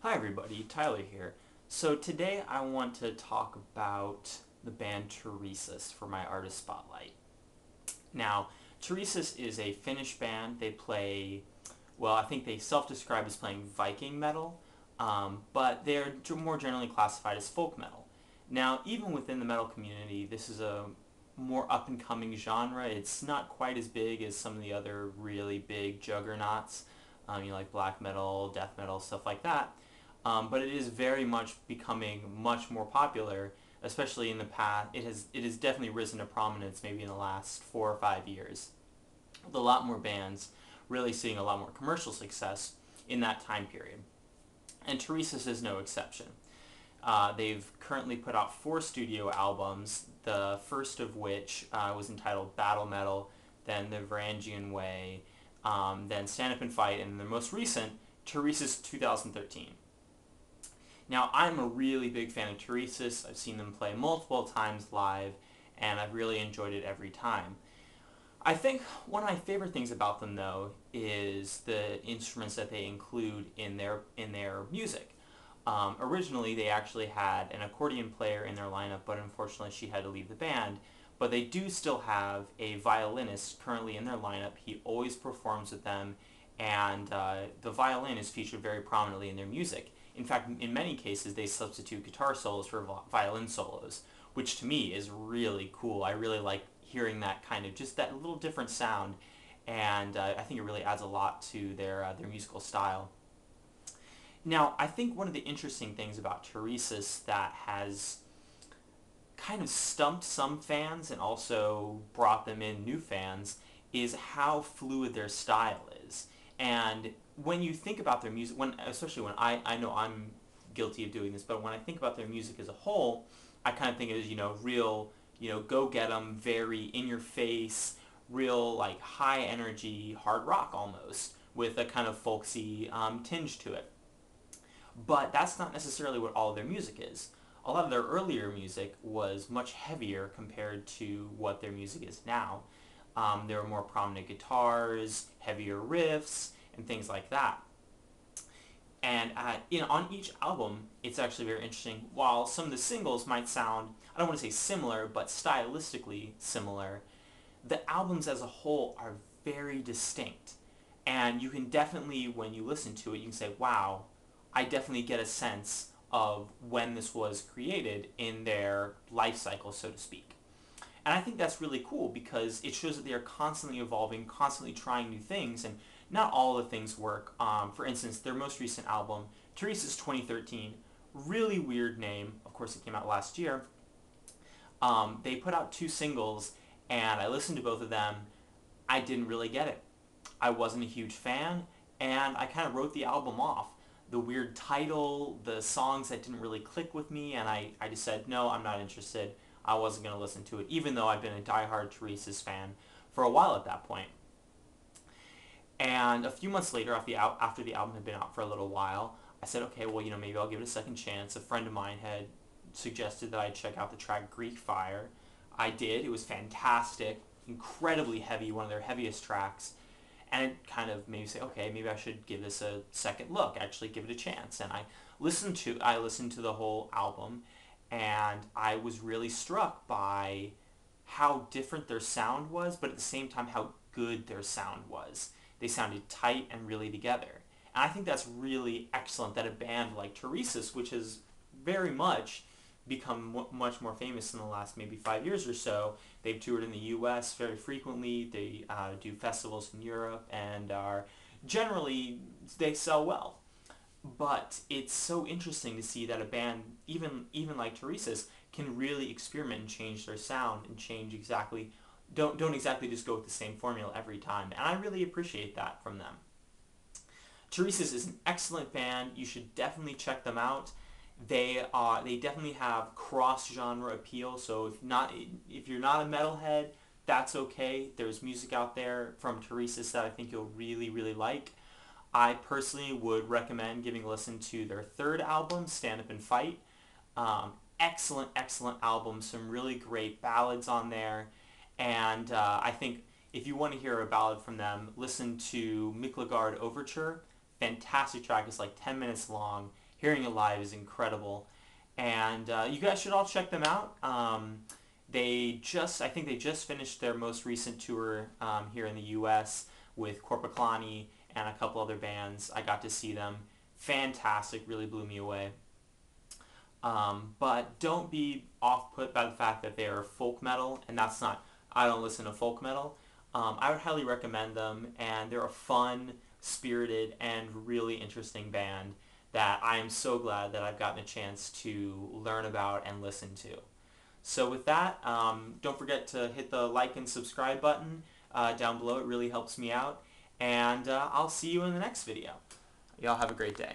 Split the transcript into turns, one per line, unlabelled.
Hi everybody, Tyler here. So today I want to talk about the band Turisas for my artist spotlight. Now, Turisas is a Finnish band. They play, well, I think they self-describe as playing Viking metal, but they're more generally classified as folk metal. Now, even within the metal community, this is a more up-and-coming genre. It's not quite as big as some of the other really big juggernauts, like black metal, death metal, stuff like that. But it is very much becoming much more popular, especially in the past. It has definitely risen to prominence maybe in the last 4 or 5 years, with a lot more bands really seeing a lot more commercial success in that time period. And Teresa's is no exception. They've currently put out 4 studio albums, the first of which was entitled Battle Metal, then The Varangian Way, then Stand Up and Fight, and the most recent, Teresa's 2013. Now, I'm a really big fan of Turisas. I've seen them play multiple times live, and I've really enjoyed it every time. I think one of my favorite things about them, though, is the instruments that they include in their music. Originally, they actually had an accordion player in their lineup, but unfortunately she had to leave the band. But they do still have a violinist currently in their lineup. He always performs with them, and the violin is featured very prominently in their music. In fact, in many cases, they substitute guitar solos for violin solos, which to me is really cool. I really like hearing that kind of, just that little different sound, and I think it really adds a lot to their musical style. Now, I think one of the interesting things about Turisas that has kind of stumped some fans and also brought them in new fans is how fluid their style is. And when you think about their music, especially when I know I'm guilty of doing this, but when I think about their music as a whole, I kind of think it as, real, go get 'em, very in your face, real like high energy hard rock almost, with a kind of folksy tinge to it. But that's not necessarily what all of their music is. A lot of their earlier music was much heavier compared to what their music is now. There were more prominent guitars, heavier riffs, and things like that. And on each album, it's actually very interesting. While some of the singles might sound, I don't want to say similar, but stylistically similar, the albums as a whole are very distinct. And you can definitely, when you listen to it, you can say, wow, I definitely get a sense of when this was created in their life cycle, so to speak. And I think that's really cool because it shows that they are constantly evolving, constantly trying new things, and not all the things work. For instance, their most recent album, Teresa's 2013, really weird name. Of course, it came out last year. They put out 2 singles, and I listened to both of them. I didn't really get it. I wasn't a huge fan, and I kind of wrote the album off. The weird title, the songs that didn't really click with me, and I just said, no, I'm not interested. I wasn't going to listen to it, even though I've been a diehard Teresa's fan for a while at that point. And a few months later, after the album had been out for a little while, I said, okay, well, maybe I'll give it a second chance. A friend of mine had suggested that I check out the track Greek Fire. I did. It was fantastic, incredibly heavy, one of their heaviest tracks. And it kind of made me say, okay, maybe I should give this a second look, actually give it a chance. And I listened to the whole album, and I was really struck by how different their sound was, but at the same time how good their sound was. They sounded tight and really together. And I think that's really excellent that a band like Turisas, which has very much become much more famous in the last maybe 5 years or so. They've toured in the U.S. very frequently. They do festivals in Europe, and they sell well. But it's so interesting to see that a band, even like Teresa's, can really experiment and change their sound and change exactly. Don't exactly just go with the same formula every time, and I really appreciate that from them. Teresa's is an excellent band. You should definitely check them out. They definitely have cross-genre appeal. So if you're not a metalhead, that's okay. There's music out there from Turisas that I think you'll really, really like. I personally would recommend giving a listen to their third album, Stand Up and Fight. Excellent, excellent album. Some really great ballads on there. And I think if you want to hear a ballad from them, listen to Miklagard Overture. Fantastic track. It's like 10 minutes long. hearing it live is incredible. And you guys should all check them out. I think they just finished their most recent tour here in the U.S. with Corpaclani and a couple other bands. I got to see them. Fantastic, really blew me away. But don't be off-put by the fact that they are folk metal, and that's not, I don't listen to folk metal. I would highly recommend them, and they're a fun, spirited, and really interesting band that I am so glad that I've gotten a chance to learn about and listen to. So with that, don't forget to hit the like and subscribe button down below. It really helps me out. And I'll see you in the next video. Y'all have a great day.